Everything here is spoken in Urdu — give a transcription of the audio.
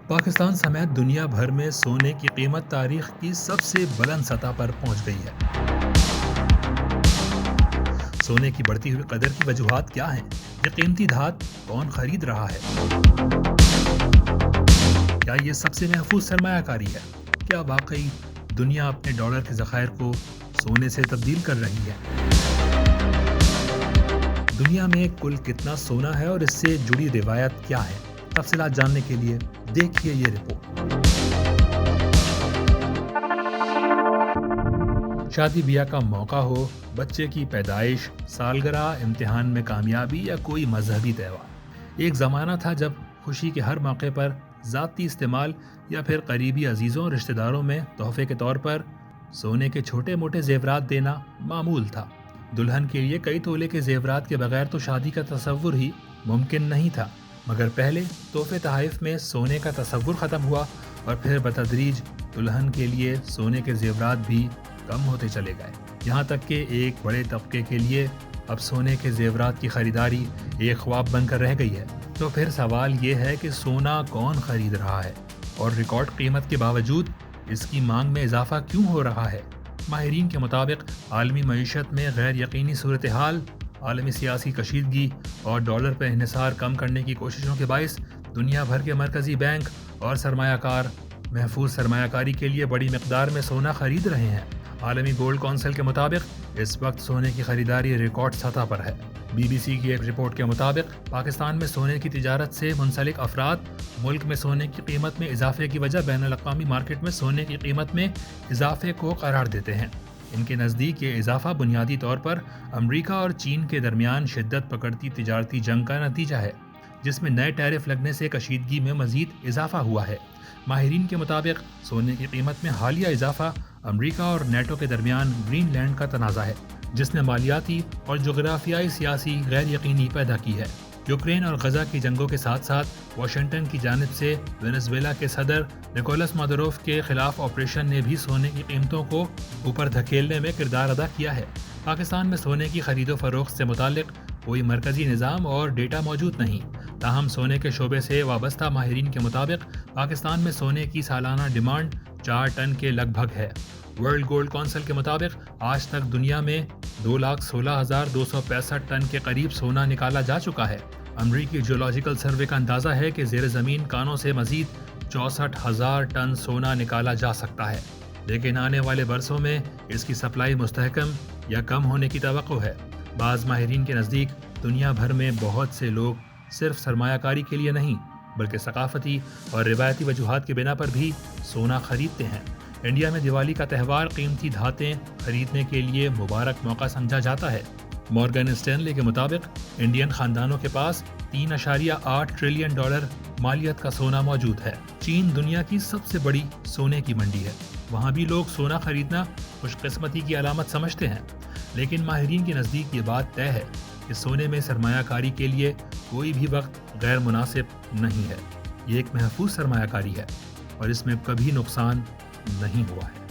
پاکستان سمیت دنیا بھر میں سونے کی قیمت تاریخ کی سب سے بلند سطح پر پہنچ گئی ہے۔ سونے کی بڑھتی ہوئی قدر کی وجوہات کیا ہیں؟ یہ قیمتی دھات کون خرید رہا ہے؟ کیا یہ سب سے محفوظ سرمایہ کاری ہے؟ کیا واقعی دنیا اپنے ڈالر کے ذخائر کو سونے سے تبدیل کر رہی ہے؟ دنیا میں کل کتنا سونا ہے اور اس سے جڑی روایت کیا ہے؟ تفصیلات جاننے کے لیے دیکھیے یہ رپورٹ۔ شادی بیاہ کا موقع ہو، بچے کی پیدائش، سالگرہ، امتحان میں کامیابی یا کوئی مذہبی تہوار، ایک زمانہ تھا جب خوشی کے ہر موقع پر ذاتی استعمال یا پھر قریبی عزیزوں اور رشتہ داروں میں تحفے کے طور پر سونے کے چھوٹے موٹے زیورات دینا معمول تھا۔ دلہن کے لیے کئی تولے کے زیورات کے بغیر تو شادی کا تصور ہی ممکن نہیں تھا، مگر پہلے تحفے تحائف میں سونے کا تصور ختم ہوا اور پھر بتدریج دلہن کے لیے سونے کے زیورات بھی کم ہوتے چلے گئے، یہاں تک کہ ایک بڑے طبقے کے لیے اب سونے کے زیورات کی خریداری ایک خواب بن کر رہ گئی ہے۔ تو پھر سوال یہ ہے کہ سونا کون خرید رہا ہے اور ریکارڈ قیمت کے باوجود اس کی مانگ میں اضافہ کیوں ہو رہا ہے؟ ماہرین کے مطابق عالمی معیشت میں غیر یقینی صورتحال، عالمی سیاسی کشیدگی اور ڈالر پہ انحصار کم کرنے کی کوششوں کے باعث دنیا بھر کے مرکزی بینک اور سرمایہ کار محفوظ سرمایہ کاری کے لیے بڑی مقدار میں سونا خرید رہے ہیں۔ عالمی گولڈ کونسل کے مطابق اس وقت سونے کی خریداری ریکارڈ سطح پر ہے۔ بی بی سی کی ایک رپورٹ کے مطابق پاکستان میں سونے کی تجارت سے منسلک افراد ملک میں سونے کی قیمت میں اضافے کی وجہ بین الاقوامی مارکیٹ میں سونے کی قیمت میں اضافے کو قرار دیتے ہیں۔ ان کے نزدیک یہ اضافہ بنیادی طور پر امریکہ اور چین کے درمیان شدت پکڑتی تجارتی جنگ کا نتیجہ ہے، جس میں نئے ٹیرف لگنے سے کشیدگی میں مزید اضافہ ہوا ہے۔ ماہرین کے مطابق سونے کی قیمت میں حالیہ اضافہ امریکہ اور نیٹو کے درمیان گرین لینڈ کا تنازع ہے، جس نے مالیاتی اور جغرافیائی سیاسی غیر یقینی پیدا کی ہے۔ یوکرین اور غزہ کی جنگوں کے ساتھ ساتھ واشنگٹن کی جانب سے وینزویلا کے صدر نکولس مادوروف کے خلاف آپریشن نے بھی سونے کی قیمتوں کو اوپر دھکیلنے میں کردار ادا کیا ہے۔ پاکستان میں سونے کی خرید و فروخت سے متعلق کوئی مرکزی نظام اور ڈیٹا موجود نہیں، تاہم سونے کے شعبے سے وابستہ ماہرین کے مطابق پاکستان میں سونے کی سالانہ ڈیمانڈ 4 ٹن کے لگ بھگ ہے۔ ورلڈ گولڈ کونسل کے مطابق آج تک دنیا میں 2,16,265 ٹن کے قریب سونا نکالا جا چکا ہے۔ امریکی جیولوجیکل سروے کا اندازہ ہے کہ زیر زمین کانوں سے مزید 64,000 ٹن سونا نکالا جا سکتا ہے، لیکن آنے والے برسوں میں اس کی سپلائی مستحکم یا کم ہونے کی توقع ہے۔ بعض ماہرین کے نزدیک دنیا بھر میں بہت سے لوگ صرف سرمایہ کاری کے لیے نہیں بلکہ ثقافتی اور روایتی وجوہات کی بنا پر بھی سونا خریدتے ہیں۔ انڈیا میں دیوالی کا تہوار قیمتی دھاتیں خریدنے کے لیے مبارک موقع سمجھا جاتا ہے۔ مورگن اسٹینلے کے مطابق انڈین خاندانوں کے پاس 3.8 ٹریلین ڈالر مالیت کا سونا موجود ہے۔ چین دنیا کی سب سے بڑی سونے کی منڈی ہے، وہاں بھی لوگ سونا خریدنا خوش قسمتی کی علامت سمجھتے ہیں، لیکن ماہرین کے نزدیک یہ بات طے ہے کہ سونے میں سرمایہ کاری کے لیے کوئی بھی وقت غیر مناسب نہیں ہے۔ یہ ایک محفوظ سرمایہ کاری ہے اور اس میں کبھی نقصان نہیں ہوا ہے۔